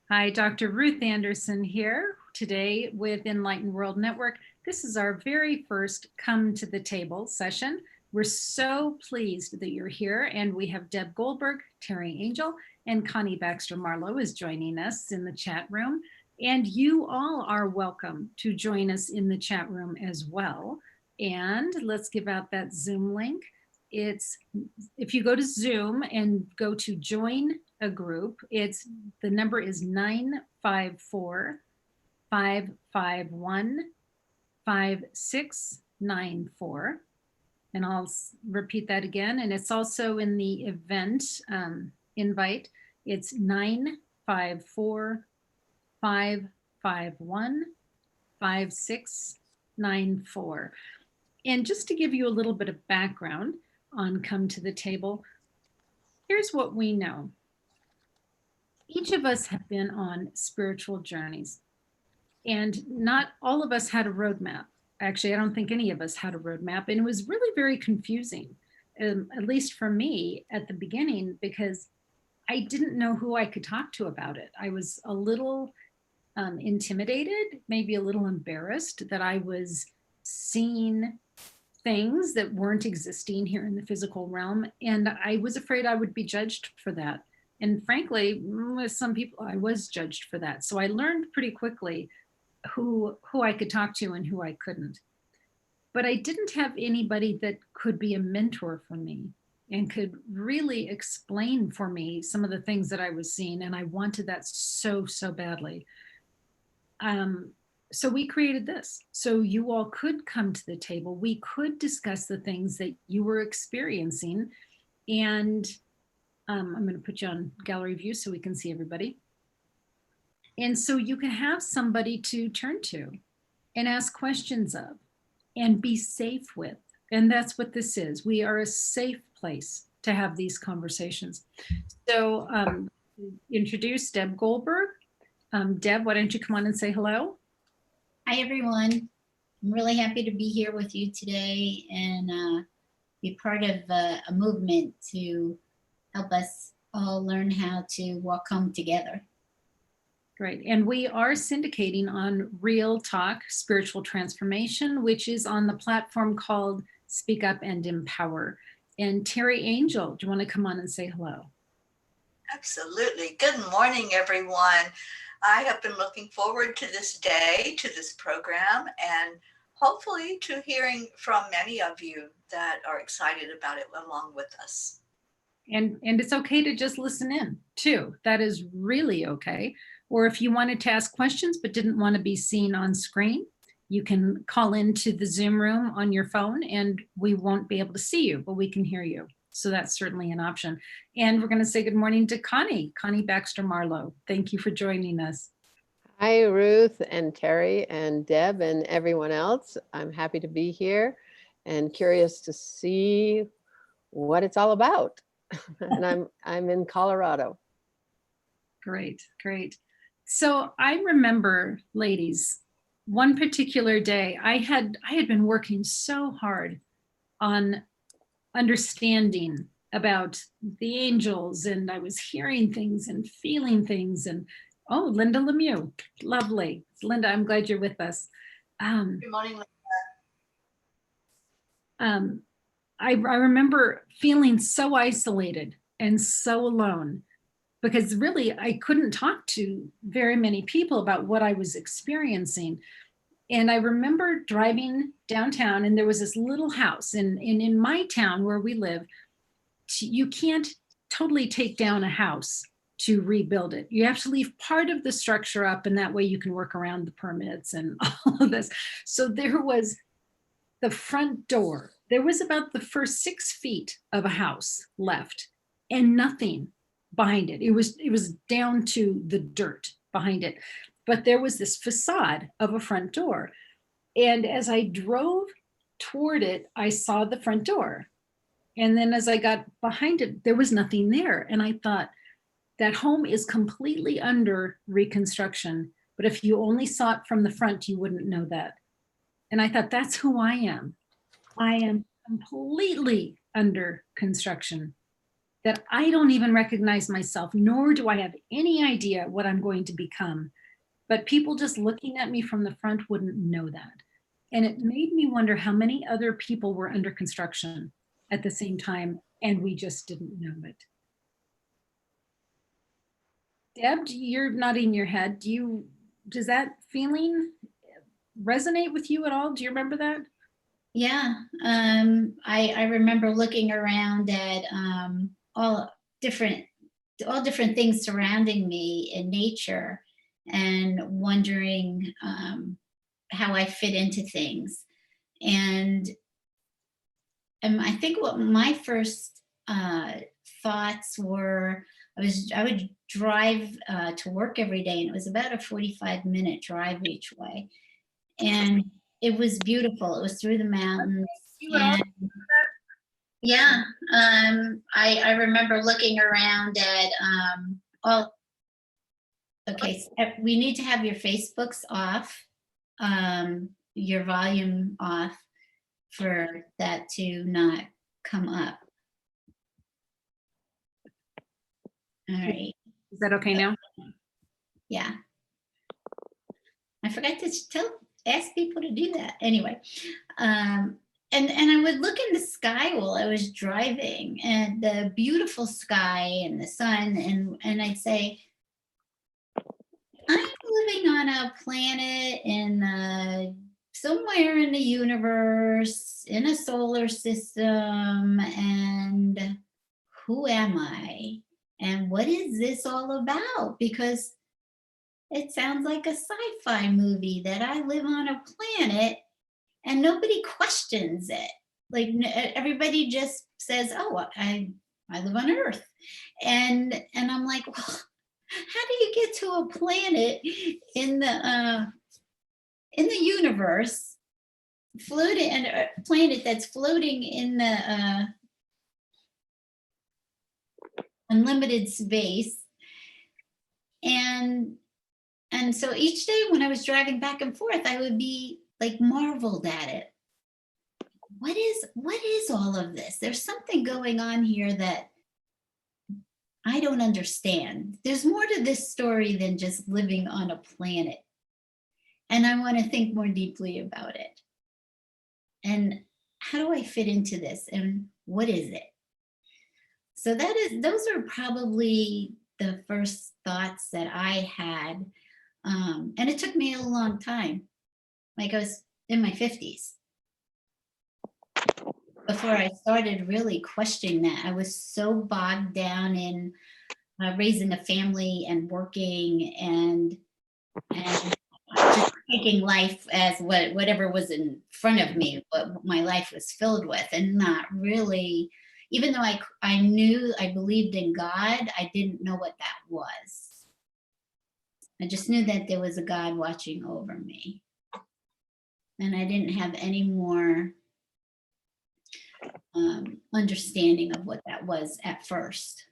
Hi, Dr. Ruth Anderson here today with Enlightened World Network. This is our very first Come to the Table session. We're so pleased that you're here, and we have Deb Goldberg, Teri Angel, and Connie Baxter Marlowe is joining us in the chat room. And you all are welcome to join us in the chat room as well. And let's give out that Zoom link. It's if you go to Zoom and go to join a group, the number is 954-551-5694. And I'll repeat that again. And it's also in the event invite. It's 954-551-5694. And just to give you a little bit of background on Come to the Table, here's what we know. Each of us have been on spiritual journeys, and not all of us had a roadmap. Actually, I don't think any of us had a roadmap, and it was really very confusing, at least for me at the beginning, because I didn't know who I could talk to about it. I was a little intimidated, maybe a little embarrassed that I was seeing things that weren't existing here in the physical realm, and I was afraid I would be judged for that. And frankly, with some people, I was judged for that. So I learned pretty quickly who I could talk to and who I couldn't. But I didn't have anybody that could be a mentor for me and could really explain for me some of the things that I was seeing. And I wanted that so, so badly. So we created this. So you all could come to the table. We could discuss the things that you were experiencing. And I'm going to put you on gallery view so we can see everybody. And so you can have somebody to turn to and ask questions of and be safe with. And that's what this is. We are a safe place to have these conversations. So introduce Deb Goldberg. Deb, why don't you come on and say hello? Hi, everyone. I'm really happy to be here with you today and be part of a movement to help us all learn how to come together. Great. And we are syndicating on Real Talk Spiritual Transformation, which is on the platform called Speak Up and Empower. And Teri Angel, do you want to come on and say hello? Absolutely. Good morning, everyone. I have been looking forward to this day, to this program, and hopefully to hearing from many of you that are excited about it along with us. And it's okay to just listen in too. That is really okay. Or if you wanted to ask questions but didn't want to be seen on screen, you can call into the Zoom room on your phone and we won't be able to see you, but we can hear you. So that's certainly an option. And we're going to say good morning to Connie Baxter Marlowe. Thank you for joining us. Hi, Ruth and Teri and Deb and everyone else. I'm happy to be here and curious to see what it's all about. And I'm in Colorado. Great, great. So I remember, ladies, one particular day I had been working so hard on understanding about the angels, and I was hearing things and feeling things. And oh, Linda Lemieux, lovely. Linda, I'm glad you're with us. Good morning, Linda. I remember feeling so isolated and so alone because really I couldn't talk to very many people about what I was experiencing. And I remember driving downtown and there was this little house and in my town where we live, you can't totally take down a house to rebuild it. You have to leave part of the structure up and that way you can work around the permits and all of this. So there was the front door. There was about the first 6 feet of a house left and nothing behind it. It was down to the dirt behind it. But there was this facade of a front door. And as I drove toward it, I saw the front door. And then as I got behind it, there was nothing there. And I thought, that home is completely under reconstruction. But if you only saw it from the front, you wouldn't know that. And I thought, that's who I am. I am completely under construction. that I don't even recognize myself, nor do I have any idea what I'm going to become. But people just looking at me from the front wouldn't know that. And it made me wonder how many other people were under construction at the same time, and we just didn't know it. Deb, you're nodding your head. Does that feeling resonate with you at all? Do you remember that? Yeah, I remember looking around at all different things surrounding me in nature and wondering how I fit into things. And I think what my first thoughts were, I would drive to work every day, and it was about a 45-minute drive each way. And it was beautiful. It was through the mountains. And yeah, I remember looking around at all. Okay, so we need to have your Facebooks off, your volume off for that to not come up. All right. Is that okay now? Yeah. I forgot to ask people to do that. Anyway, and I would look in the sky while I was driving, and the beautiful sky and the sun, and I'd say, I'm living on a planet in somewhere in the universe, in a solar system, and who am I? And what is this all about? Because it sounds like a sci-fi movie that I live on a planet and nobody questions it. Like everybody just says, "Oh, I live on Earth," and I'm like, well, how do you get to a planet in the universe, floating, and a planet that's floating in the unlimited space? And so each day when I was driving back and forth, I would be like marveled at it. What is all of this? There's something going on here that I don't understand. There's more to this story than just living on a planet. And I want to think more deeply about it. And how do I fit into this? And what is it? So those are probably the first thoughts that I had. And it took me a long time. Like I was in my 50s before I started really questioning that. I was so bogged down in raising a family and working and just taking life as whatever was in front of me, what my life was filled with, and not really, even though I knew, I believed in God, I didn't know what that was. I just knew that there was a God watching over me. And I didn't have any more understanding of what that was at first.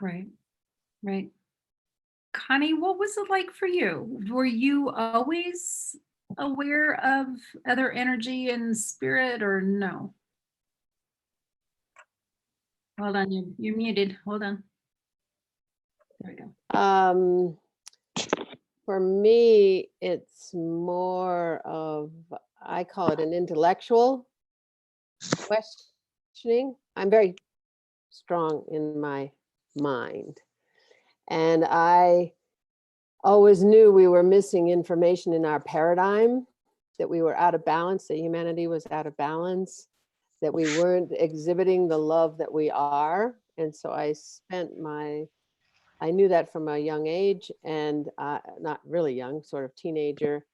Right, right. Connie, what was it like for you? Were you always aware of other energy and spirit, or no? Hold on, you're muted. Hold on. There we go. For me, it's more of, I call it an intellectual questioning. I'm very strong in my mind. And I always knew we were missing information in our paradigm, that we were out of balance, that humanity was out of balance, that we weren't exhibiting the love that we are. And so I knew that from a young age, and not really young, sort of teenager,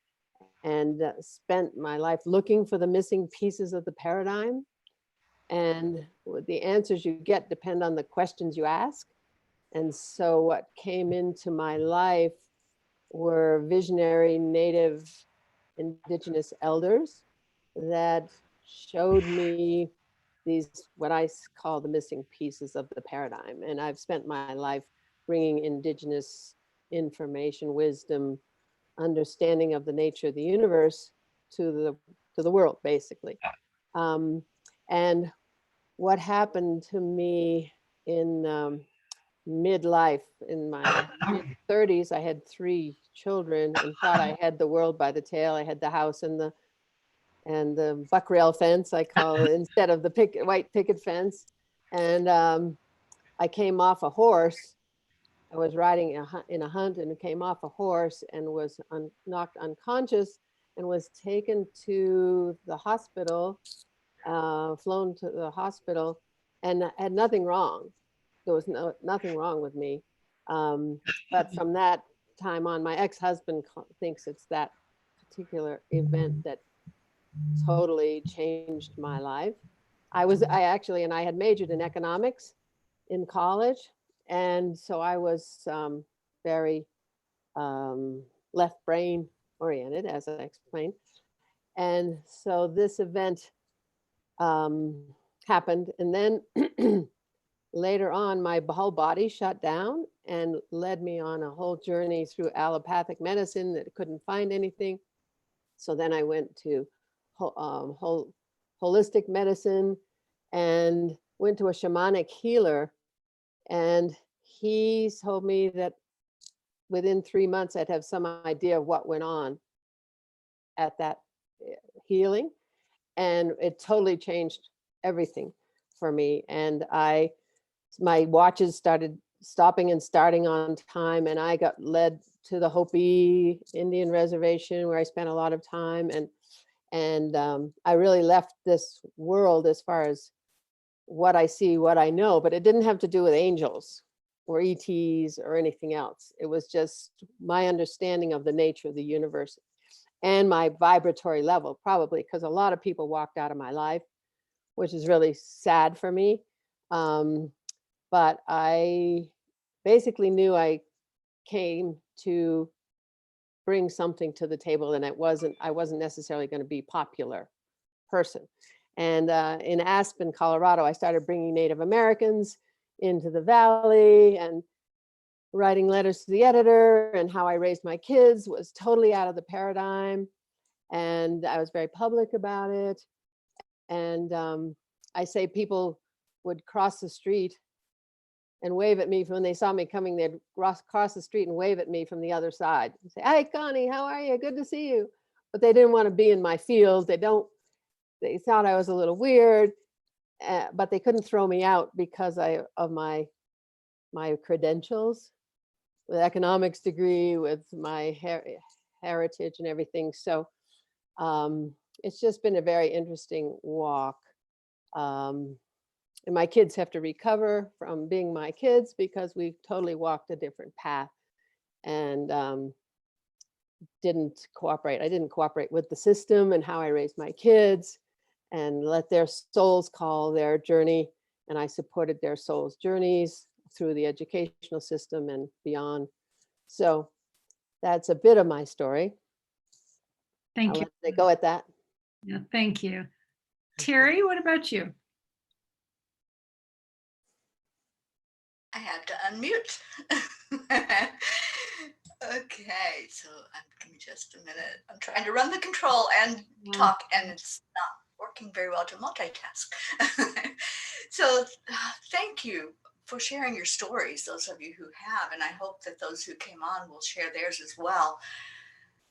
and spent my life looking for the missing pieces of the paradigm. And the answers you get depend on the questions you ask. And so what came into my life were visionary Native Indigenous elders that showed me these, what I call the missing pieces of the paradigm. And I've spent my life bringing Indigenous information, wisdom, understanding of the nature of the universe to the world, basically. And what happened to me in midlife. In my mid-30s, I had 3 children and thought I had the world by the tail. I had the house and the buck rail fence, I call it, instead of the white picket fence. And I came off a horse. I was riding in a hunt and came off a horse and was knocked unconscious and was taken to the hospital, flown to the hospital, and had nothing wrong. There was nothing wrong with me. But from that time on, my ex-husband thinks it's that particular event that totally changed my life. I had majored in economics in college. And so I was very left brain oriented, as I explained. And so this event happened. And then later on, my whole body shut down and led me on a whole journey through allopathic medicine that couldn't find anything. So then I went to holistic medicine and went to a shamanic healer. And he told me that within 3 months, I'd have some idea of what went on at that healing. And it totally changed everything for me. And my watches started stopping and starting on time. And I got led to the Hopi Indian reservation where I spent a lot of time. And I really left this world as far as what I see, what I know, but it didn't have to do with angels or ETs or anything else. It was just my understanding of the nature of the universe and my vibratory level, probably because a lot of people walked out of my life, which is really sad for me. But I basically knew I came to bring something to the table, and I wasn't necessarily going to be a popular person. And in Aspen, Colorado, I started bringing Native Americans into the valley and writing letters to the editor, and how I raised my kids was totally out of the paradigm. And I was very public about it. And I say people would cross the street and wave at me when they saw me coming. They'd cross the street and wave at me from the other side and say, "Hi, Connie, how are you? Good to see you." But they didn't want to be in my field. They thought I was a little weird, but they couldn't throw me out because of my credentials, with economics degree, with my heritage and everything. So it's just been a very interesting walk. And my kids have to recover from being my kids because we totally walked a different path and didn't cooperate. I didn't cooperate with the system and how I raised my kids and let their souls call their journey. And I supported their souls' journeys through the educational system and beyond. So that's a bit of my story. Thank you. Let it go at that. Yeah, thank you. Teri, what about you? I had to unmute. Okay, so give me just a minute. I'm trying to run the control and talk, and it's not working very well to multitask. So thank you for sharing your stories, those of you who have, and I hope that those who came on will share theirs as well.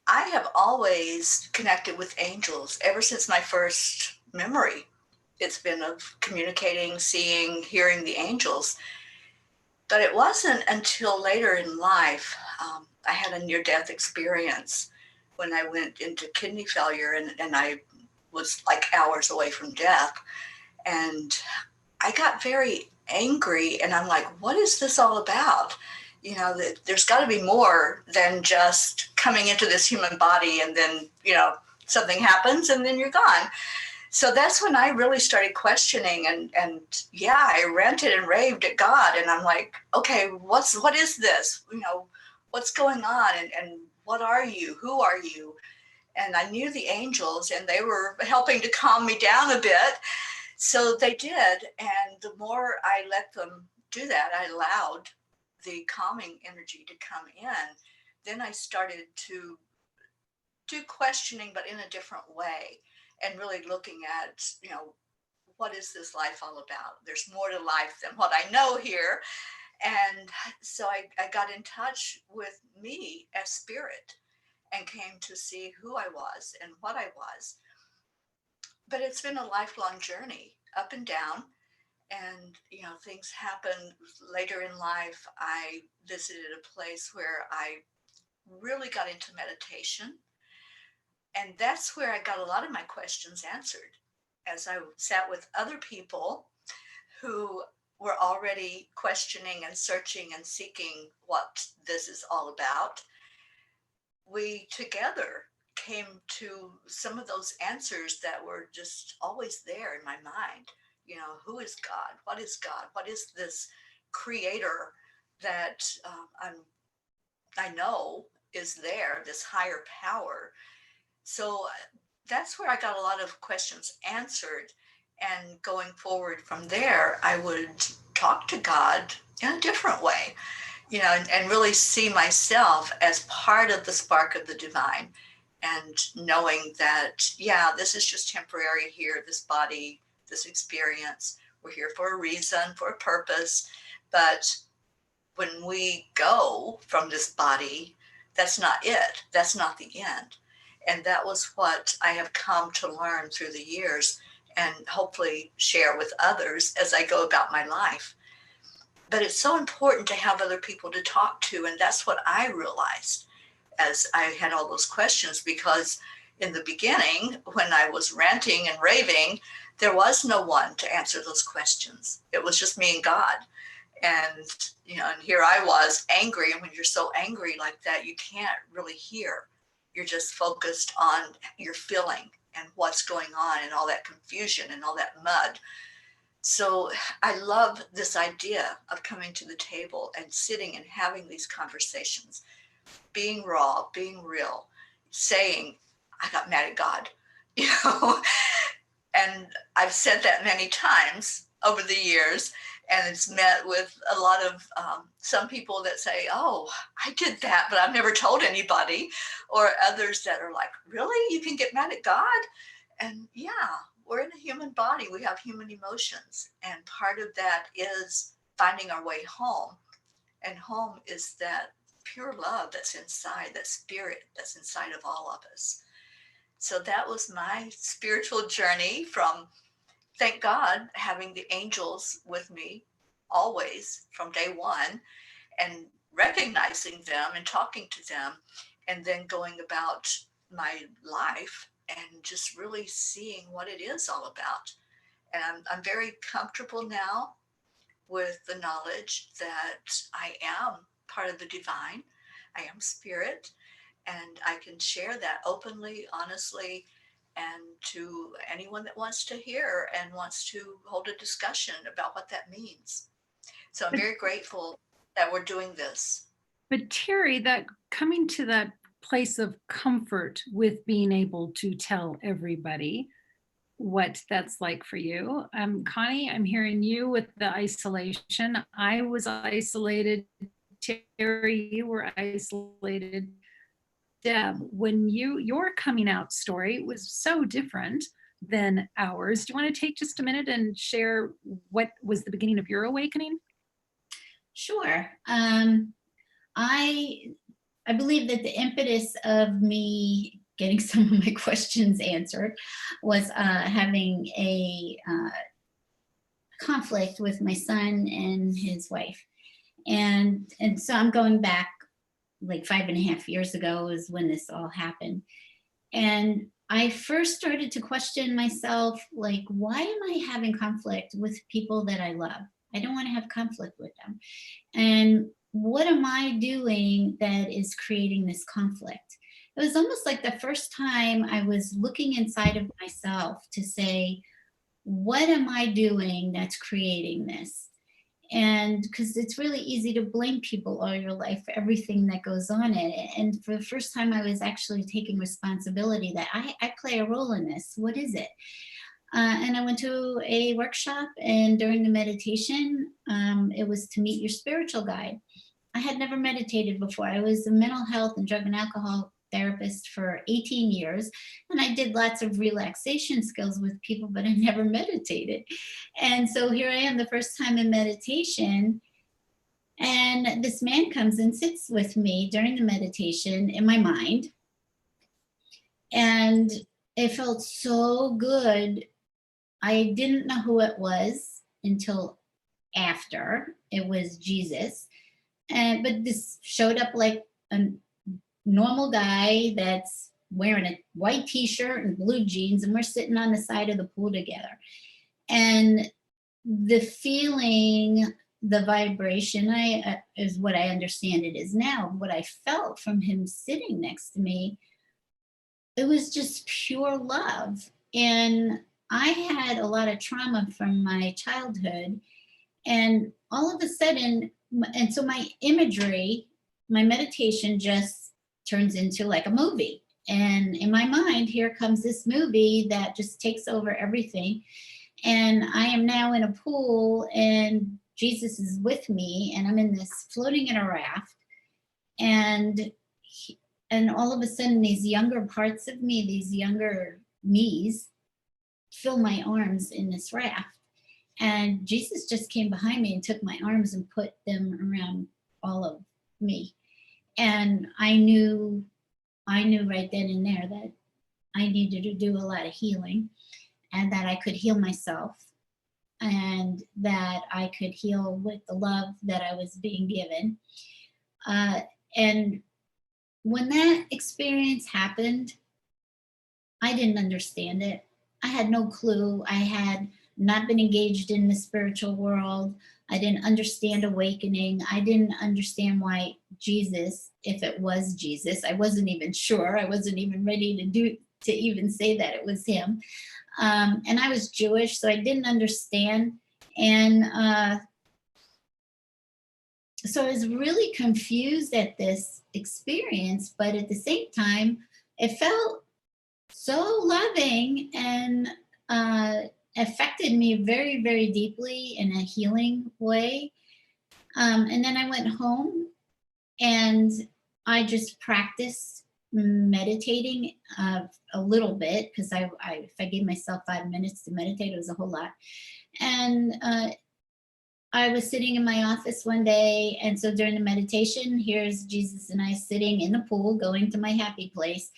I have always connected with angels ever since my first memory. It's been of communicating, seeing, hearing the angels. But it wasn't until later in life, I had a near-death experience when I went into kidney failure, and I was like hours away from death. And I got very angry, and I'm like, what is this all about? You know, there's got to be more than just coming into this human body and then, you know, something happens and then you're gone. So that's when I really started questioning, and yeah, I ranted and raved at God, and I'm like, okay, what is this? You know, what's going on, and what are you? Who are you? And I knew the angels, and they were helping to calm me down a bit. So they did, and the more I let them do that, I allowed the calming energy to come in. Then I started to do questioning, but in a different way. And really looking at, you know, what is this life all about? There's more to life than what I know here. And so I got in touch with me as spirit and came to see who I was and what I was. But it's been a lifelong journey, up and down. And, things happen later in life. I visited a place where I really got into meditation. And that's where I got a lot of my questions answered as I sat with other people who were already questioning and searching and seeking what this is all about. We together came to some of those answers that were just always there in my mind. Who is God? What is God? What is this creator that I know is there, this higher power? So that's where I got a lot of questions answered. And going forward from there, I would talk to God in a different way, and really see myself as part of the spark of the divine, and knowing that, yeah, this is just temporary here, this body, this experience. We're here for a reason, for a purpose. But when we go from this body, that's not it. That's not the end. And that was what I have come to learn through the years, and hopefully share with others as I go about my life. But it's so important to have other people to talk to. And that's what I realized as I had all those questions, because in the beginning, when I was ranting and raving, there was no one to answer those questions. It was just me and God. And, and here I was angry. And when you're so angry like that, you can't really hear. You're just focused on your feeling and what's going on and all that confusion and all that mud. So I love this idea of coming to the table and sitting and having these conversations, being raw, being real, saying, I got mad at God, and I've said that many times over the years, and it's met with a lot of some people that say, oh, I did that, but I've never told anybody, or others that are like, really? You can get mad at God? And yeah, we're in a human body. We have human emotions. And part of that is finding our way home. And home is that pure love that's inside, that spirit that's inside of all of us. So that was my spiritual journey from, thank God, having the angels with me always from day one, and recognizing them and talking to them, and then going about my life and just really seeing what it is all about. And I'm very comfortable now with the knowledge that I am part of the divine. I am spirit, and I can share that openly, honestly, and to anyone that wants to hear and wants to hold a discussion about what that means. So I'm very grateful that we're doing this. But Teri, that coming to that place of comfort with being able to tell everybody what that's like for you. Connie, I'm hearing you with the isolation. I was isolated. Teri, you were isolated. Deb, when your coming out story was so different than ours. Do you want to take just a minute and share what was the beginning of your awakening? Sure. I believe that the impetus of me getting some of my questions answered was having a conflict with my son and his wife. And so I'm going back like 5.5 years ago is when this all happened. And I first started to question myself, like, why am I having conflict with people that I love? I don't want to have conflict with them. And what am I doing that is creating this conflict? It was almost like the first time I was looking inside of myself to say, what am I doing that's creating this? And because it's really easy to blame people all your life for everything that goes on in it. And for the first time, I was actually taking responsibility that I play a role in this. What is it? And I went to a workshop, and during the meditation, it was to meet your spiritual guide. I had never meditated before. I was a mental health and drug and alcohol therapist for 18 years, and I did lots of relaxation skills with people, but I never meditated. And so here I am the first time in meditation, and this man comes and sits with me during the meditation in my mind. And it felt so good. I didn't know who it was until after. It was Jesus. But this showed up like a normal guy that's wearing a white t-shirt and blue jeans, and we're sitting on the side of the pool together. And the feeling, the vibration, is what I understand it is now. What I felt from him sitting next to me, it was just pure love. And I had a lot of trauma from my childhood, and all of a sudden, and so my imagery, my meditation just turns into like a movie. And in my mind, here comes this movie that just takes over everything. And I am now in a pool, and Jesus is with me, and I'm in this floating in a raft. And all of a sudden, these younger parts of me, these younger me's, fill my arms in this raft. And Jesus just came behind me and took my arms and put them around all of me. And I knew right then and there that I needed to do a lot of healing, and that I could heal myself, and that I could heal with the love that I was being given. And when that experience happened, I didn't understand it. I had no clue. I had not been engaged in the spiritual world. I didn't understand awakening. I didn't understand why Jesus, if it was Jesus, I wasn't even sure. I wasn't even ready to even say that it was him. And I was Jewish, so I didn't understand. And so I was really confused at this experience, but at the same time, it felt so loving and affected me very, very deeply in a healing way. And then I went home and I just practiced meditating a little bit, because if I gave myself 5 minutes to meditate, it was a whole lot. And I was sitting in my office one day, and so during the meditation, here's Jesus and I sitting in the pool, going to my happy place.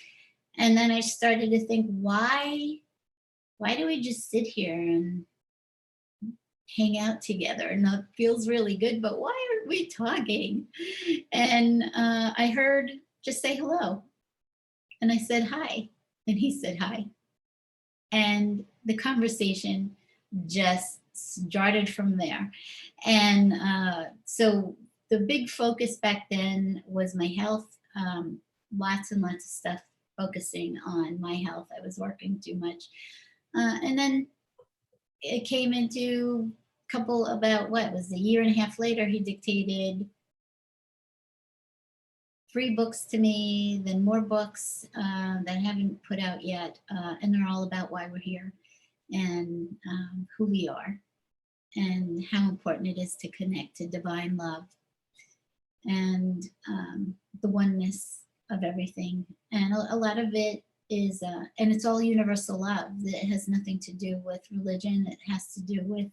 And then I started to think, why do we just sit here and hang out together? And that feels really good, but why aren't we talking? And I heard, just say hello. And I said, hi. And he said, hi. And the conversation just started from there. And so the big focus back then was my health. Lots and lots of stuff focusing on my health. I was working too much. And then it came into what was a year and a half later, he dictated 3 books to me, then more books that I haven't put out yet. And they're all about why we're here, and who we are, and how important it is to connect to divine love, and the oneness of everything. And a lot of it is, and it's all universal love. It has nothing to do with religion. It has to do with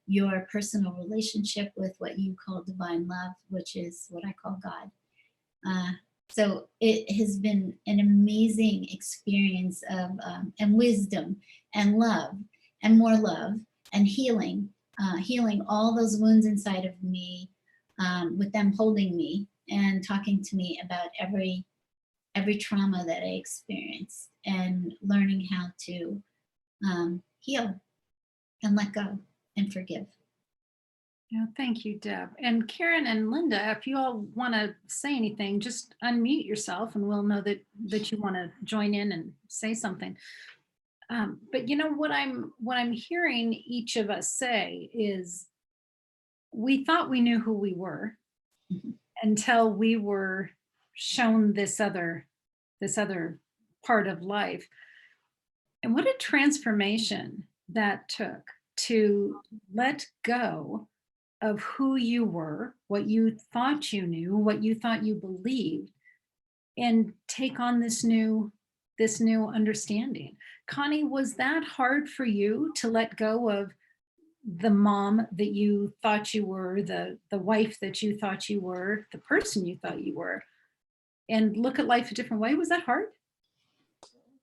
your personal relationship with what you call divine love, which is what I call God. So it has been an amazing experience of, and wisdom and love and more love and healing, healing all those wounds inside of me, with them holding me and talking to me about every trauma that I experienced, and learning how to heal and let go and forgive. Yeah, thank you, Deb. And Karen and Linda, if you all want to say anything, just unmute yourself and we'll know that you want to join in and say something. But you know what I'm hearing each of us say is, we thought we knew who we were until we were shown this other part of life. And what a transformation that took, to let go of who you were, what you thought you knew, what you thought you believed, and take on this new understanding. Connie, was that hard for you to let go of the mom that you thought you were, the wife that you thought you were, the person you thought you were, and look at life a different way? Was that hard?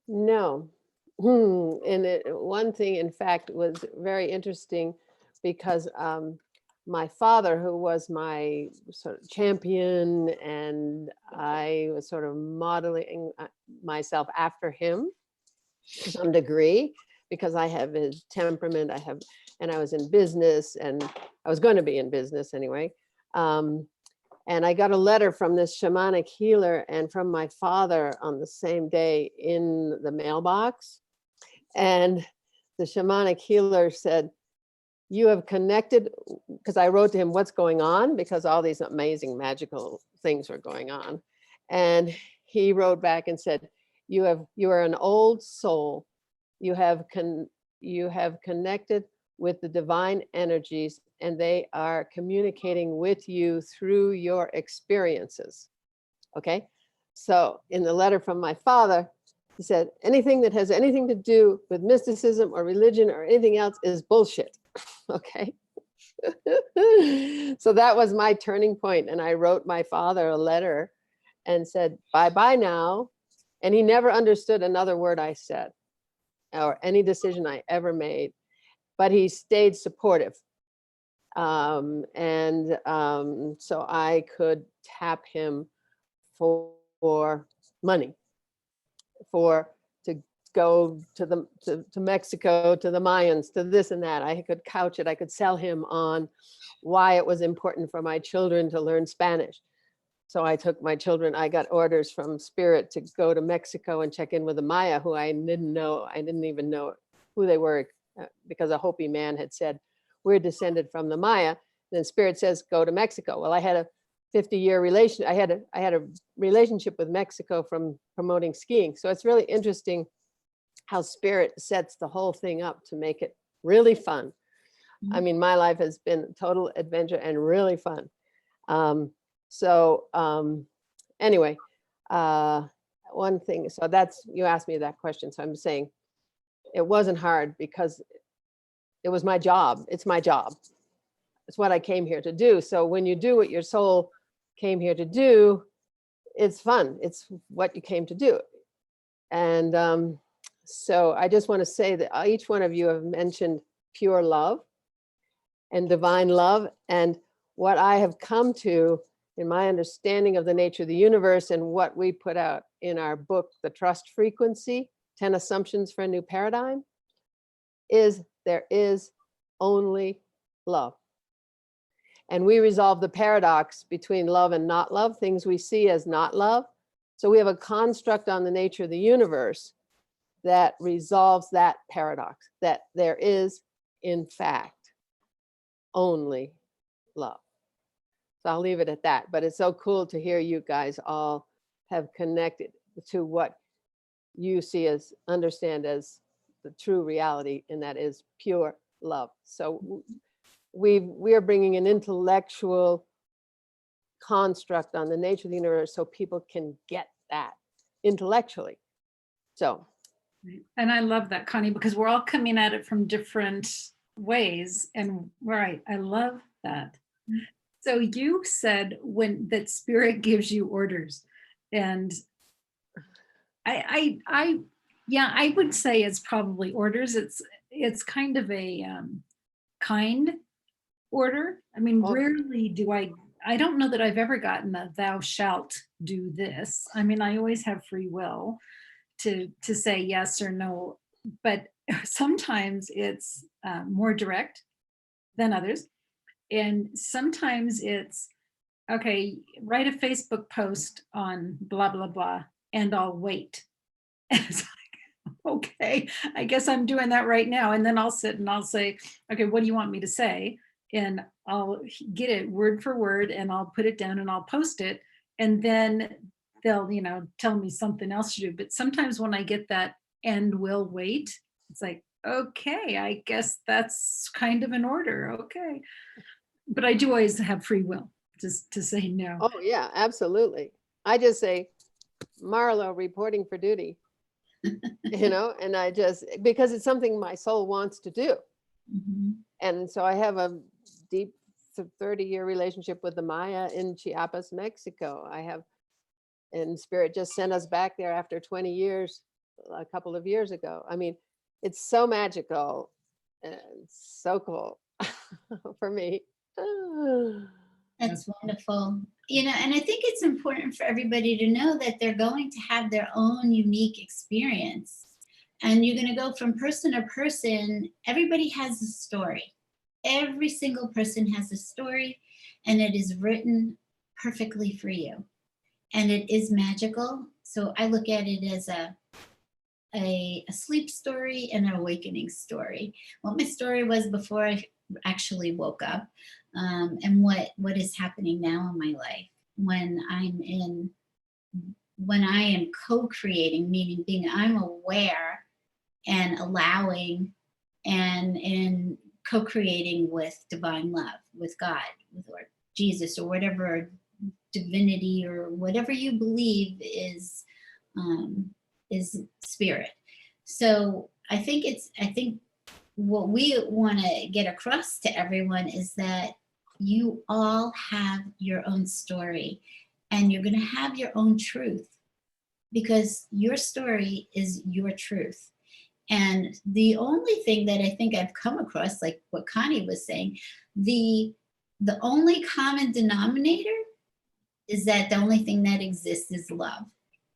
No. And one thing, in fact, was very interesting because my father, who was my sort of champion, and I was sort of modeling myself after him to some degree, because I have his temperament, and I was in business, and I was going to be in business anyway. And I got a letter from this shamanic healer and from my father on the same day in the mailbox. And the shamanic healer said, "You have connected," because I wrote to him what's going on, because all these amazing magical things were going on. And he wrote back and said, you are an old soul. You have connected with the divine energies, and they are communicating with you through your experiences. Okay. So in the letter from my father, he said, anything that has anything to do with mysticism or religion or anything else is bullshit. Okay. So that was my turning point. And I wrote my father a letter and said, bye-bye now. And he never understood another word I said or any decision I ever made, but he stayed supportive. So I could tap him for money, to go to Mexico, to the Mayans, to this and that. I could couch it. I could sell him on why it was important for my children to learn Spanish. So I took my children, I got orders from Spirit to go to Mexico and check in with the Maya, who I didn't know. I didn't even know who they were, because a Hopi man had said, we're descended from the Maya. Then Spirit says, go to Mexico. Well, I had a 50-year relation. I had a relationship with Mexico from promoting skiing. So it's really interesting how Spirit sets the whole thing up to make it really fun. I mean, my life has been total adventure and really fun. Anyway, one thing, so that's, you asked me that question. So I'm saying it wasn't hard because it was my job. It's my job. It's what I came here to do. So when you do what your soul came here to do, it's fun. It's what you came to do. And so I just want to say that each one of you have mentioned pure love and divine love. And what I have come to in my understanding of the nature of the universe and what we put out in our book, The Trust Frequency, 10 Assumptions for a New Paradigm, is there is only love. And we resolve the paradox between love and not love, things we see as not love. So we have a construct on the nature of the universe that resolves that paradox, that there is, in fact, only love. So I'll leave it at that, but it's so cool to hear you guys all have connected to what you see as, understand as the true reality, and that is pure love. So we are bringing an intellectual construct on the nature of the universe so people can get that intellectually. So. And I love that, Connie, because we're all coming at it from different ways. And right, I love that. So you said that Spirit gives you orders, and I would say it's probably orders. It's kind of a kind order. I mean, rarely do I don't know that I've ever gotten a thou shalt do this. I mean, I always have free will to say yes or no, but sometimes it's more direct than others. And sometimes it's, okay, write a Facebook post on blah, blah, blah, and I'll wait. And it's like, okay, I guess I'm doing that right now. And then I'll sit and I'll say, okay, what do you want me to say? And I'll get it word for word and I'll put it down and I'll post it. And then they'll, tell me something else to do. But sometimes when I get that and will wait, it's like, okay, I guess that's kind of an order. Okay. But I do always have free will just to say no. Oh yeah, absolutely. I just say, Marlo reporting for duty, you know, and I just, because it's something my soul wants to do. Mhm. And so I have a deep 30-year relationship with the Maya in Chiapas, Mexico. I have, and Spirit just sent us back there after 20 years, a couple of years ago. I mean, it's so magical and so cool for me. That's wonderful. You know, and I think it's important for everybody to know that they're going to have their own unique experience. And you're going to go from person to person. Everybody has a story. Every single person has a story, and it is written perfectly for you. And it is magical. So I look at it as a sleep story and an awakening story. What my story was before I actually woke up, and what is happening now in my life when I am co-creating, meaning I'm aware and allowing and co-creating with divine love, with God, with or Jesus, or whatever divinity or whatever you believe is spirit. So I think what we want to get across to everyone is that you all have your own story, and you're going to have your own truth, because your story is your truth. And the only thing that I think I've come across, like what Connie was saying, the only common denominator is that the only thing that exists is love.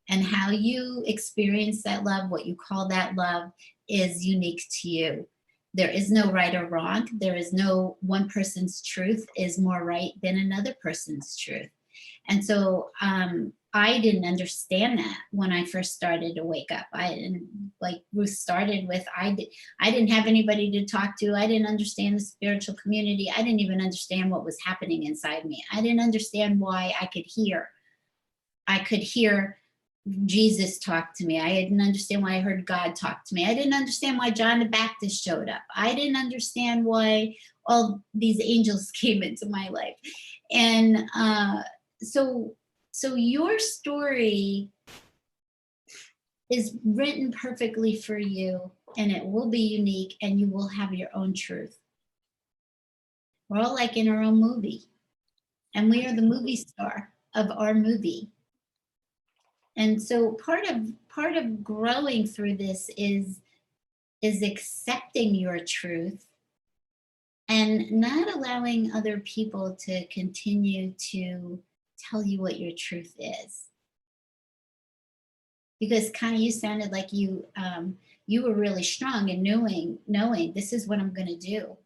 And how you experience that love, what you call that love, is unique to you. There is no right or wrong. There is no one person's truth is more right than another person's truth. And so I didn't understand that when I first started to wake up. Like Ruth started with, I didn't have anybody to talk to. I didn't understand the spiritual community. I didn't even understand what was happening inside me. I didn't understand why I could hear Jesus talk to me. I didn't understand why I heard God talk to me. I didn't understand why John the Baptist showed up. I didn't understand why all these angels came into my life. And so your story is written perfectly for you, and it will be unique, and you will have your own truth. We're all like in our own movie, and we are the movie star of our movie. And so part of growing through this is accepting your truth and not allowing other people to continue to tell you what your truth is. Because Connie, you sounded like you were really strong in knowing this is what I'm going to do,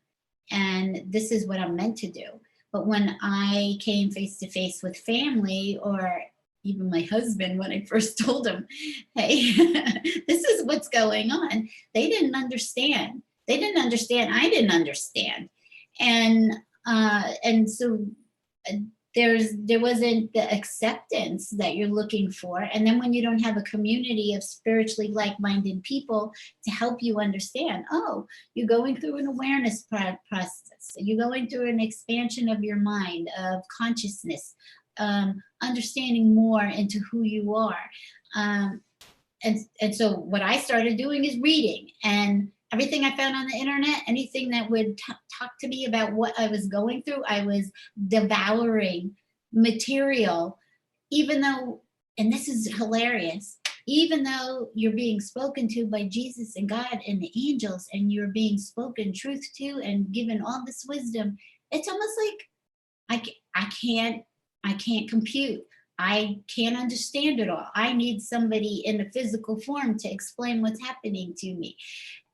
and this is what I'm meant to do. But when I came face to face with family, or even my husband, when I first told him, hey, this is what's going on, they didn't understand. They didn't understand. I didn't understand. And so there wasn't the acceptance that you're looking for. And then when you don't have a community of spiritually like-minded people to help you understand, oh, you're going through an awareness process. You're going through an expansion of your mind, of consciousness, understanding more into who you are. And so what I started doing is reading, and everything I found on the internet, anything that would talk to me about what I was going through, I was devouring material, even though, and this is hilarious, even though you're being spoken to by Jesus and God and the angels, and you're being spoken truth to and given all this wisdom, it's almost like I can't compute. I can't understand it all. I need somebody in a physical form to explain what's happening to me.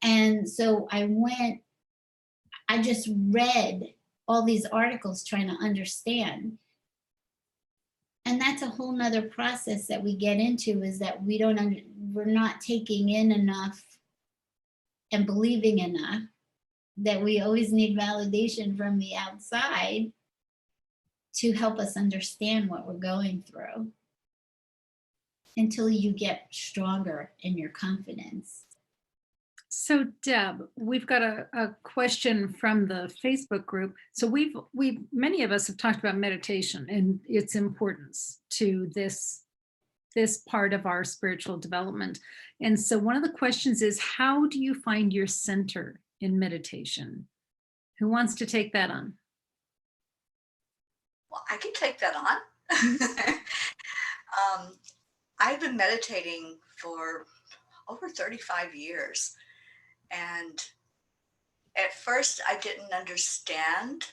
And so I just read all these articles trying to understand. And that's a whole nother process that we get into, is that we're not taking in enough and believing enough, that we always need validation from the outside to help us understand what we're going through, until you get stronger in your confidence. So Deb, we've got a question from the Facebook group. So many of us have talked about meditation and its importance to this this part of our spiritual development. And so one of the questions is, how do you find your center in meditation? Who wants to take that on? Well, I can take that on. I've been meditating for over 35 years. And at first, I didn't understand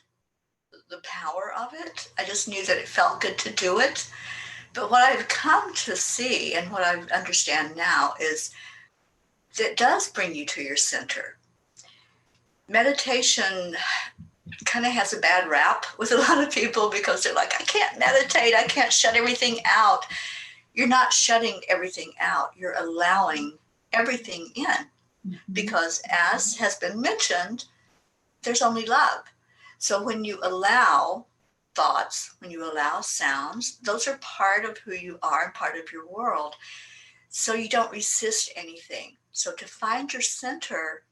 the power of it. I just knew that it felt good to do it. But what I've come to see and what I understand now is that it does bring you to your center. Meditation kind of has a bad rap with a lot of people because they're like, I can't meditate, I can't shut everything out. You're not shutting everything out, you're allowing everything in, because as has been mentioned, there's only love. So when you allow thoughts, when you allow sounds, those are part of who you are and part of your world. So you don't resist anything. So to find your center,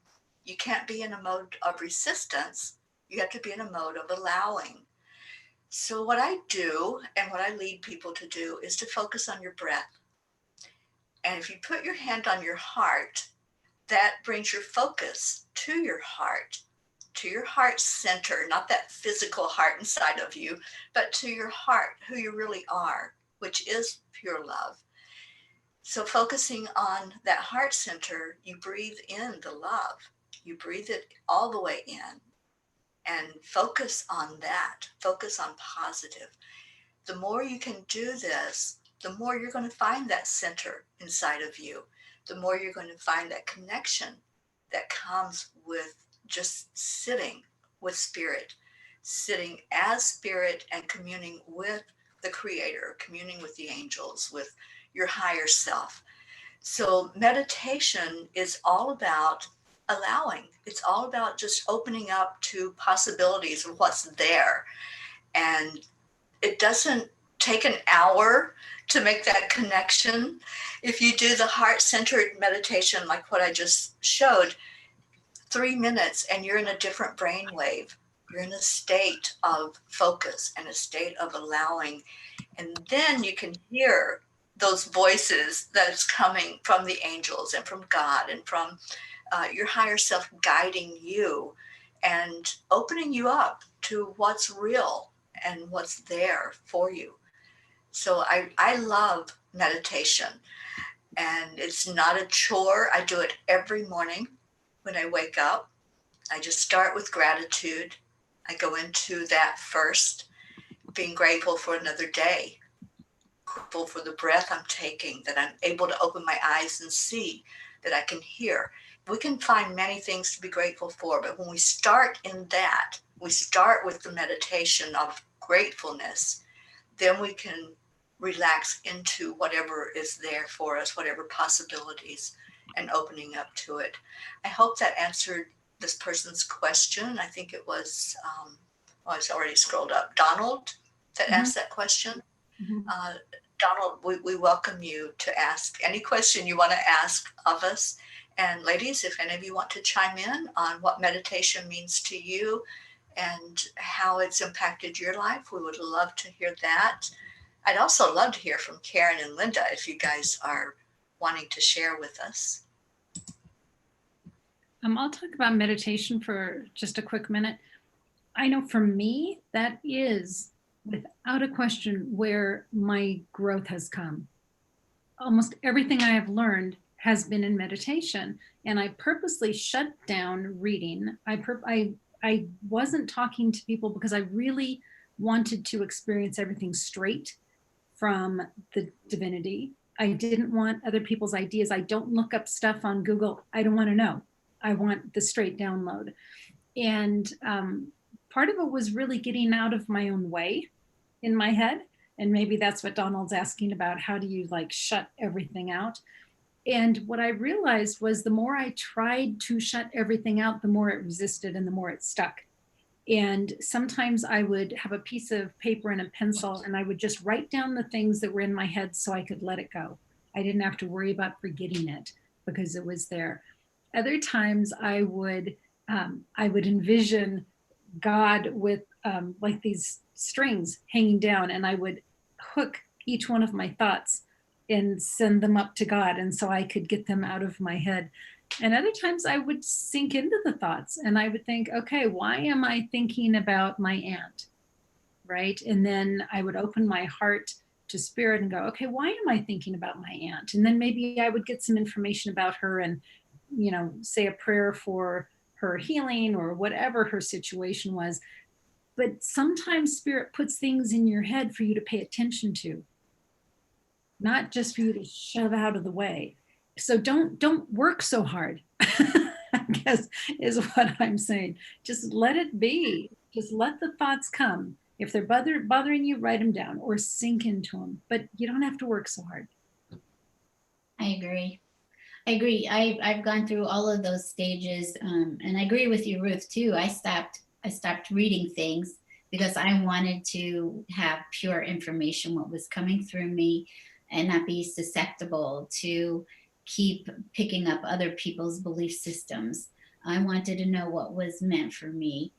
you can't be in a mode of resistance. You have to be in a mode of allowing. So what I do and what I lead people to do is to focus on your breath. And if you put your hand on your heart, that brings your focus to your heart center, not that physical heart inside of you, but to your heart, who you really are, which is pure love. So focusing on that heart center, you breathe in the love. You breathe it all the way in and focus on that. Focus on positive. The more you can do this, the more you're going to find that center inside of you. The more you're going to find that connection that comes with just sitting with spirit, sitting as spirit and communing with the creator, communing with the angels, with your higher self. So meditation is all about allowing. It's all about just opening up to possibilities of what's there. And it doesn't take an hour to make that connection. If you do the heart-centered meditation like what I just showed, 3 minutes and you're in a different brainwave. You're in a state of focus and a state of allowing. And then you can hear those voices that's coming from the angels and from God and from your higher self guiding you and opening you up to what's real and what's there for you. So I love meditation, and it's not a chore. I do it every morning when I wake up. I just start with gratitude. I go into that first, being grateful for another day, grateful for the breath I'm taking, that I'm able to open my eyes and see, that I can hear. We can find many things to be grateful for, but when we start in that, we start with the meditation of gratefulness, then we can relax into whatever is there for us, whatever possibilities, and opening up to it. I hope that answered this person's question. I think it was, it's already scrolled up, Donald that asked that question. Donald, we welcome you to ask any question you want to ask of us. And ladies, if any of you want to chime in on what meditation means to you and how it's impacted your life, we would love to hear that. I'd also love to hear from Karen and Linda if you guys are wanting to share with us. I'll talk about meditation for just a quick minute. I know for me, that is without a question where my growth has come. Almost everything I have learned has been in meditation, and I purposely shut down reading. I wasn't talking to people because I really wanted to experience everything straight from the divinity. I didn't want other people's ideas. I don't look up stuff on Google. I don't want to know. I want the straight download. And part of it was really getting out of my own way in my head. And maybe that's what Donald's asking about. How do you like shut everything out? And what I realized was the more I tried to shut everything out, the more it resisted and the more it stuck. And sometimes I would have a piece of paper and a pencil and I would just write down the things that were in my head so I could let it go. I didn't have to worry about forgetting it because it was there. Other times I would envision God with like these strings hanging down, and I would hook each one of my thoughts and send them up to God. And so I could get them out of my head. And other times I would sink into the thoughts and I would think, okay, why am I thinking about my aunt? Right. And then I would open my heart to spirit and go, okay, why am I thinking about my aunt? And then maybe I would get some information about her and, say a prayer for her healing or whatever her situation was. But sometimes spirit puts things in your head for you to pay attention to, not just for you to shove out of the way. So don't work so hard, I guess is what I'm saying. Just let it be. Just let the thoughts come. If they're bothering you, write them down or sink into them. But you don't have to work so hard. I agree. I've gone through all of those stages, and I agree with you, Ruth, too. I stopped reading things because I wanted to have pure information, what was coming through me, and not be susceptible to keep picking up other people's belief systems. I wanted to know what was meant for me.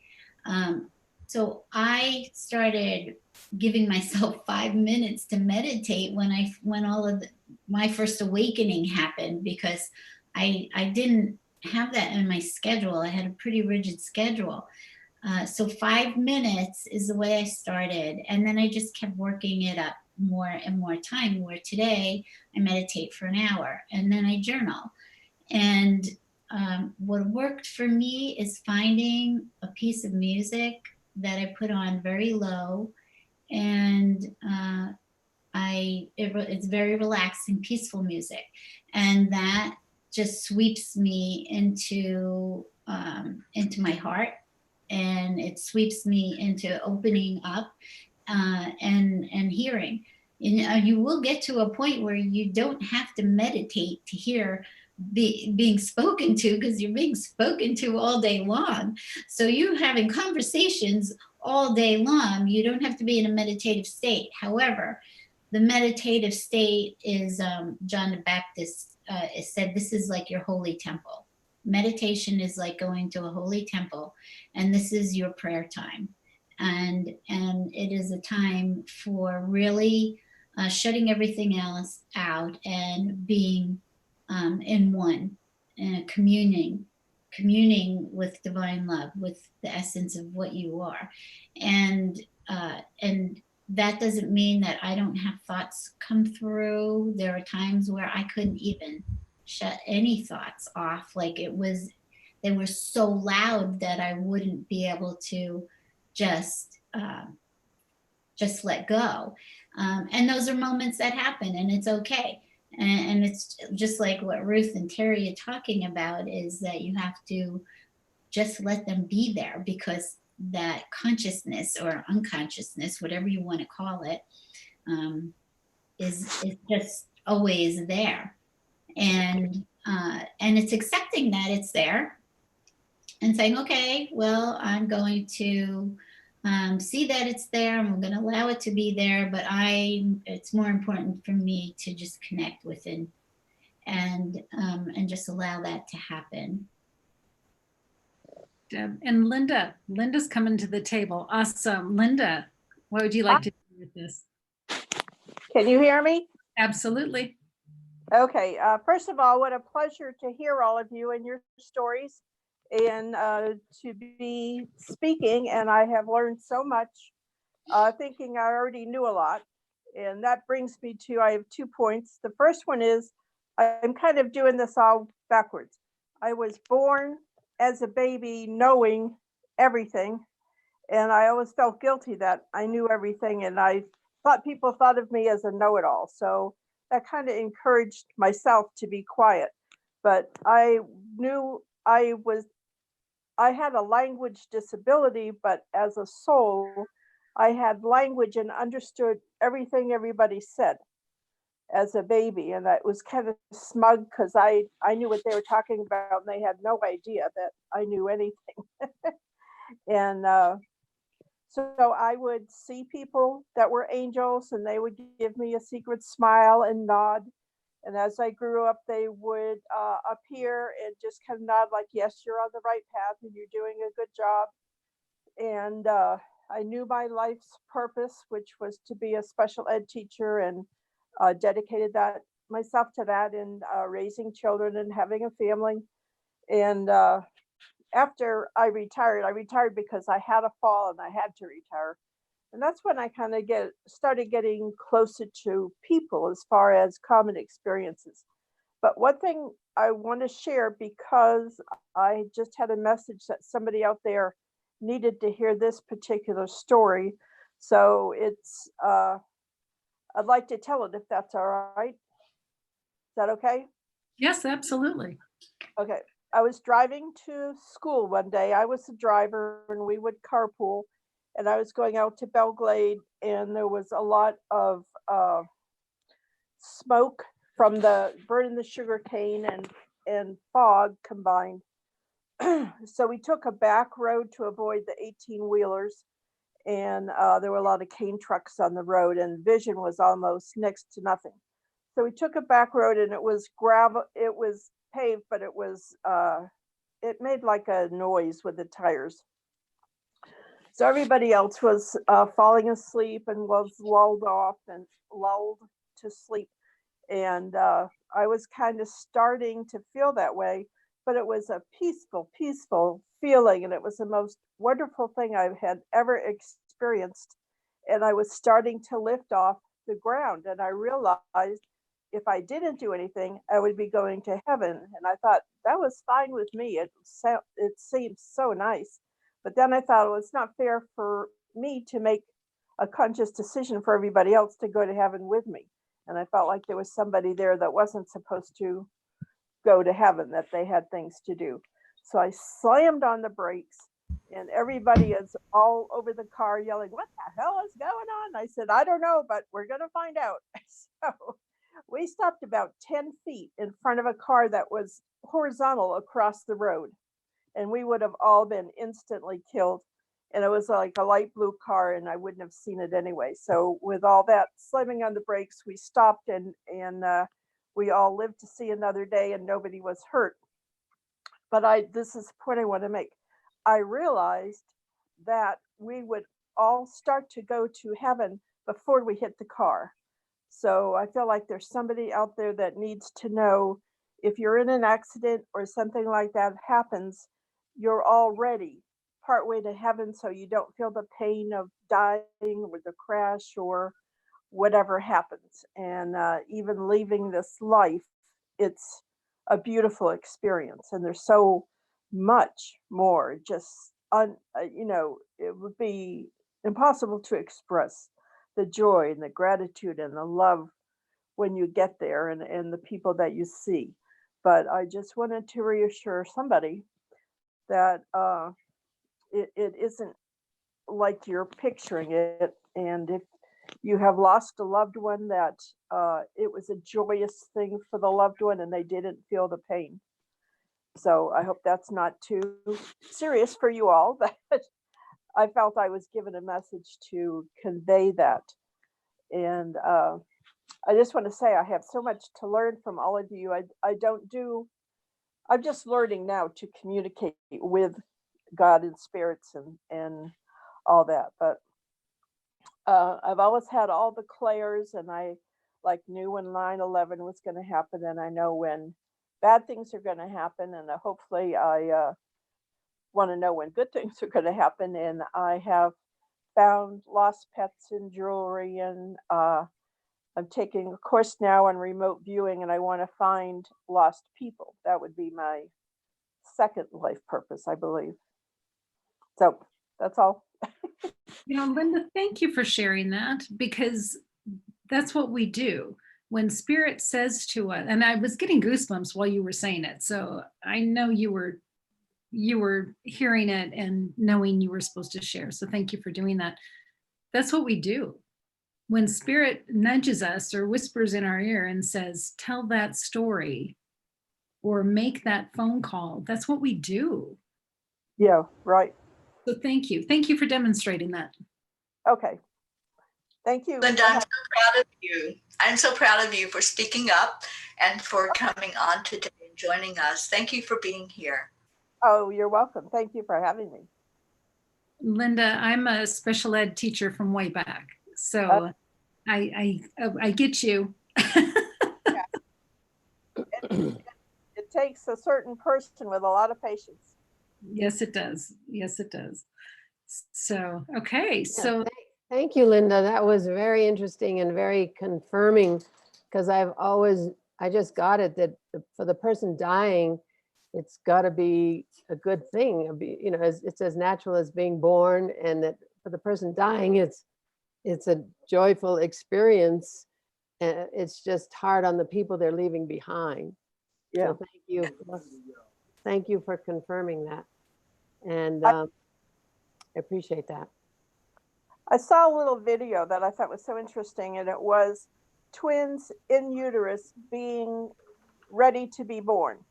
So I started giving myself 5 minutes to meditate when all of my first awakening happened, because I didn't have that in my schedule. I had a pretty rigid schedule. So 5 minutes is the way I started. And then I just kept working it up more and more time, where today I meditate for an hour and then I journal. And what worked for me is finding a piece of music that I put on very low, and it's very relaxing, peaceful music, and that just sweeps me into my heart, and it sweeps me into opening up and hearing. You will get to a point where you don't have to meditate to hear being spoken to, because you're being spoken to all day long. So you're having conversations all day long. You don't have to be in a meditative state. However, the meditative state is, John the Baptist said, this is like your holy temple. Meditation is like going to a holy temple, and this is your prayer time. And it is a time for really shutting everything else out and being in one, communing with divine love, with the essence of what you are. And that doesn't mean that I don't have thoughts come through. There are times where I couldn't even shut any thoughts off. Like they were so loud that I wouldn't be able to just let go. And those are moments that happen, and it's okay. And it's just like what Ruth and Teri are talking about, is that you have to just let them be there, because that consciousness or unconsciousness, whatever you want to call it, is just always there. And it's accepting that it's there and saying, okay, well, I'm going to see that it's there, and I'm going to allow it to be there, but it's more important for me to just connect with it and just allow that to happen. Deb and Linda's coming to the table. Awesome. Linda, what would you like to do with this? Can you hear me? Absolutely. Okay. First of all, what a pleasure to hear all of you and your stories, and to be speaking. And I have learned so much, thinking I already knew a lot. And that brings me to, I have 2 points. The first one is, I'm kind of doing this all backwards. I was born as a baby knowing everything, and I always felt guilty that I knew everything, and I thought people thought of me as a know-it-all. So that kind of encouraged myself to be quiet. But I knew I had a language disability, but as a soul, I had language and understood everything everybody said as a baby. And that was kind of smug, because I knew what they were talking about, and they had no idea that I knew anything. And so I would see people that were angels, and they would give me a secret smile and nod. And as I grew up, they would appear and just kind of nod like, yes, you're on the right path and you're doing a good job. And I knew my life's purpose, which was to be a special ed teacher and dedicated that myself to that and raising children and having a family. And after I retired because I had a fall and I had to retire. And that's when I kind of started getting closer to people as far as common experiences. But one thing I want to share, because I just had a message that somebody out there needed to hear this particular story. So it's, I'd like to tell it if that's all right. Is that okay? Yes, absolutely. Okay. I was driving to school one day. I was the driver and we would carpool. And I was going out to Belglade, and there was a lot of smoke from the burning the sugar cane and fog combined. So we took a back road to avoid the 18-wheelers, and there were a lot of cane trucks on the road, and vision was almost next to nothing. So we took a back road, and it was gravel. It was paved, but it was it made like a noise with the tires. So everybody else was falling asleep and was lulled to sleep. And I was kind of starting to feel that way, but it was a peaceful feeling. And it was the most wonderful thing I had ever experienced. And I was starting to lift off the ground. And I realized if I didn't do anything, I would be going to heaven. And I thought that was fine with me. It seemed so nice. But then I thought, well, it's not fair for me to make a conscious decision for everybody else to go to heaven with me. And I felt like there was somebody there that wasn't supposed to go to heaven, that they had things to do. So I slammed on the brakes, and everybody is all over the car yelling, "What the hell is going on?" I said, "I don't know, but we're going to find out." So we stopped about 10 feet in front of a car that was horizontal across the road. And we would have all been instantly killed. And it was like a light blue car, and I wouldn't have seen it anyway. So with all that slamming on the brakes, we stopped, and we all lived to see another day, and nobody was hurt. But this is the point I want to make. I realized that we would all start to go to heaven before we hit the car. So I feel like there's somebody out there that needs to know, if you're in an accident or something like that happens, you're already partway to heaven, so you don't feel the pain of dying with the crash or whatever happens. And even leaving this life, it's a beautiful experience. And there's so much more, just it would be impossible to express the joy and the gratitude and the love when you get there, and the people that you see. But I just wanted to reassure somebody that it isn't like you're picturing it. And if you have lost a loved one, that it was a joyous thing for the loved one and they didn't feel the pain. So I hope that's not too serious for you all, but I felt I was given a message to convey that. And I just want to say I have so much to learn from all of you. I'm just learning now to communicate with God and spirits and all that. But I've always had all the clairs, and I knew when 9/11 was going to happen, and I know when bad things are going to happen, and hopefully I want to know when good things are going to happen. And I have found lost pets and jewelry, and I'm taking a course now on remote viewing, and I want to find lost people. That would be my second life purpose, I believe. So that's all. Linda, thank you for sharing that, because that's what we do. When Spirit says to us, and I was getting goosebumps while you were saying it, so I know you were hearing it and knowing you were supposed to share. So thank you for doing that. That's what we do. When Spirit nudges us or whispers in our ear and says, "Tell that story," or "Make that phone call," that's what we do. Yeah, right. So thank you. Thank you for demonstrating that. Okay. Thank you. Linda, I'm so proud of you. I'm so proud of you for speaking up and for coming on today and joining us. Thank you for being here. Oh, you're welcome. Thank you for having me. Linda, I'm a special ed teacher from way back. So I get you. It takes a certain person with a lot of patience. Yes, it does. Yes, it does. So, okay. Yeah, So thank you, Linda. That was very interesting and very confirming, because I just got it that for the person dying, it's got to be a good thing. It's as natural as being born, and that for the person dying, it's a joyful experience. It's just hard on the people they're leaving behind. Yeah. So thank you. Thank you for confirming that. And I- I appreciate that. I saw a little video that I thought was so interesting, and it was twins in uterus being ready to be born.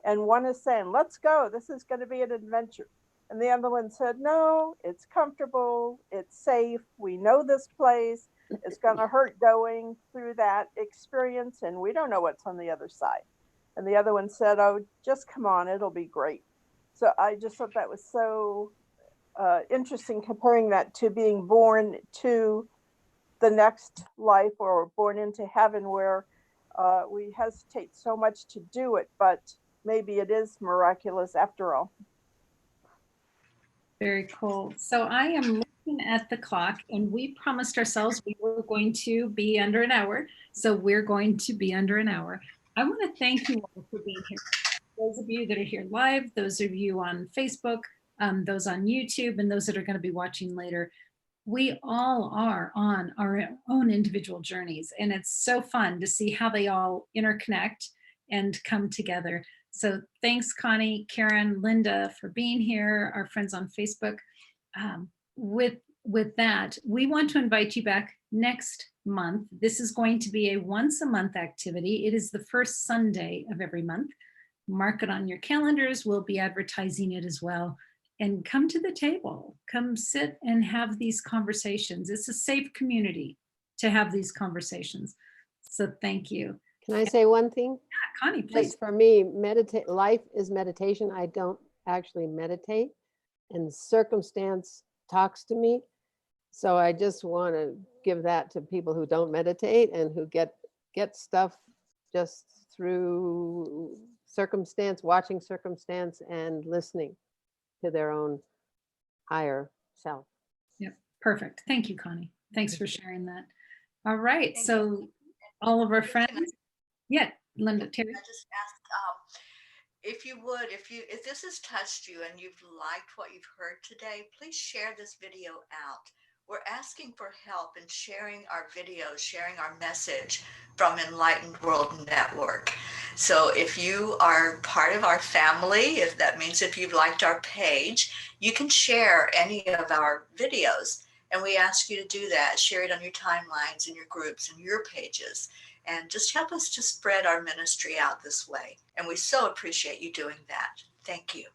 And one is saying, let's go, this is going to be an adventure. And the other one said, no, it's comfortable, it's safe, we know this place, it's going to hurt going through that experience, and we don't know what's on the other side. And the other one said, oh, just come on, it'll be great. So I just thought that was so interesting, comparing that to being born to the next life, or born into heaven, where we hesitate so much to do it, but maybe it is miraculous after all. very cool. So I am looking at the clock, and we promised ourselves we were going to be under an hour. So we're going to be under an hour. I want to thank you all for being here. Those of you that are here live, those of you on Facebook, those on YouTube, and those that are going to be watching later. We all are on our own individual journeys, and it's so fun to see how they all interconnect and come together. So thanks, Connie, Karen, Linda, for being here, our friends on Facebook. With that, we want to invite you back next month. This is going to be a once a month activity. It is the first Sunday of every month. Mark it on your calendars. We'll be advertising it as well. And come to the table, come sit and have these conversations. It's a safe community to have these conversations. So thank you. Can I say one thing? Yeah, Connie, please. Just for me, life is meditation. I don't actually meditate, and circumstance talks to me. So I just want to give that to people who don't meditate and who get stuff just through circumstance, watching circumstance, and listening to their own higher self. Yep, perfect. Thank you, Connie. Thanks for sharing that. All right, so all of our friends. Yeah, Linda, Teri. I just asked if you would, if this has touched you and you've liked what you've heard today, please share this video out. We're asking for help in sharing our videos, sharing our message from Enlightened World Network. So if you are part of our family, if that means if you've liked our page, you can share any of our videos. And we ask you to do that. Share it on your timelines, in your groups, and your pages. And just help us to spread our ministry out this way. And we so appreciate you doing that. Thank you.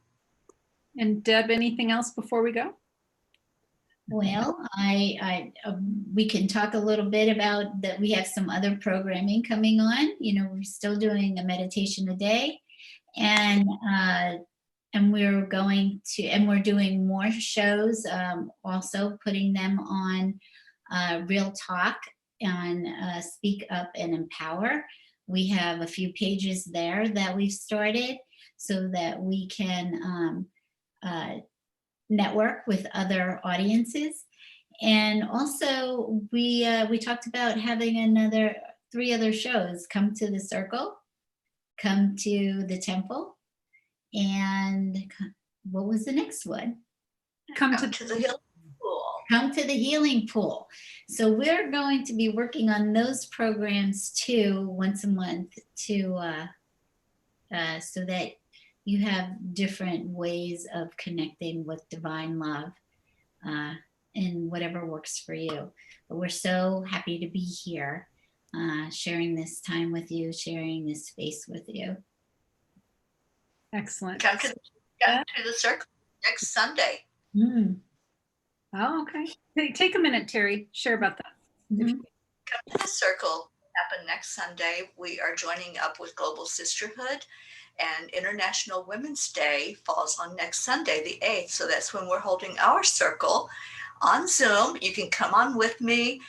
And Deb, anything else before we go? Well, we can talk a little bit about that. We have some other programming coming on. We're still doing a meditation a day, and we're doing more shows. Also putting them on Real Talk, on Speak Up and Empower. We have a few pages there that we've started so that we can network with other audiences. And also we talked about having 3 other shows: Come to the Circle, Come to the Temple, and what was the next one? Come to the Healing Pool. Come to the Healing Pool. So we're going to be working on those programs too, once a month, to so that you have different ways of connecting with divine love and whatever works for you. But we're so happy to be here, sharing this time with you, sharing this space with you. Excellent. Come to the Circle next Sunday. Oh, okay. Take a minute, Teri. Share about that. Mm-hmm. Come to the Circle happen next Sunday. We are joining up with Global Sisterhood, and International Women's Day falls on next Sunday, the 8th. So that's when we're holding our circle on Zoom. You can come on with me.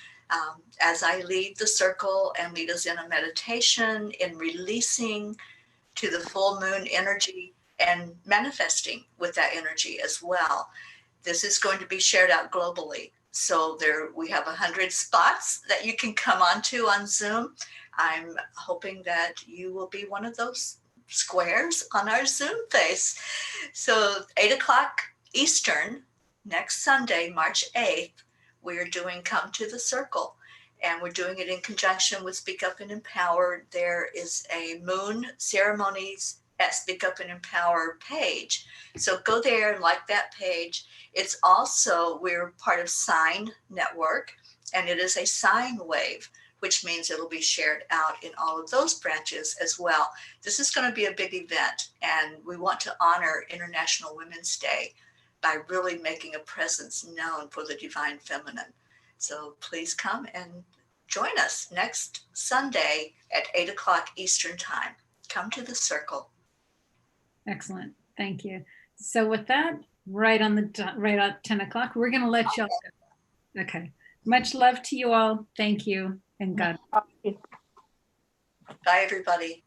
as I lead the circle and lead us in a meditation, in releasing to the full moon energy and manifesting with that energy as well. This is going to be shared out globally. So we have 100 spots that you can come onto on Zoom. I'm hoping that you will be one of those squares on our Zoom face. So 8 o'clock Eastern, next Sunday, March 8th, we're doing Come to the Circle. And we're doing it in conjunction with Speak Up and Empower. There is a moon ceremonies at Speak Up and Empower page. So go there and like that page. It's also, we're part of Sign Network, and it is a sine wave, which means it'll be shared out in all of those branches as well. This is going to be a big event, and we want to honor International Women's Day by really making a presence known for the divine feminine. So please come and join us next Sunday at 8 o'clock Eastern Time. Come to the circle. Excellent. Thank you. So with that, right at 10 o'clock, we're going to let y'all go. Okay. Much love to you all. Thank you. And God. Bye, everybody.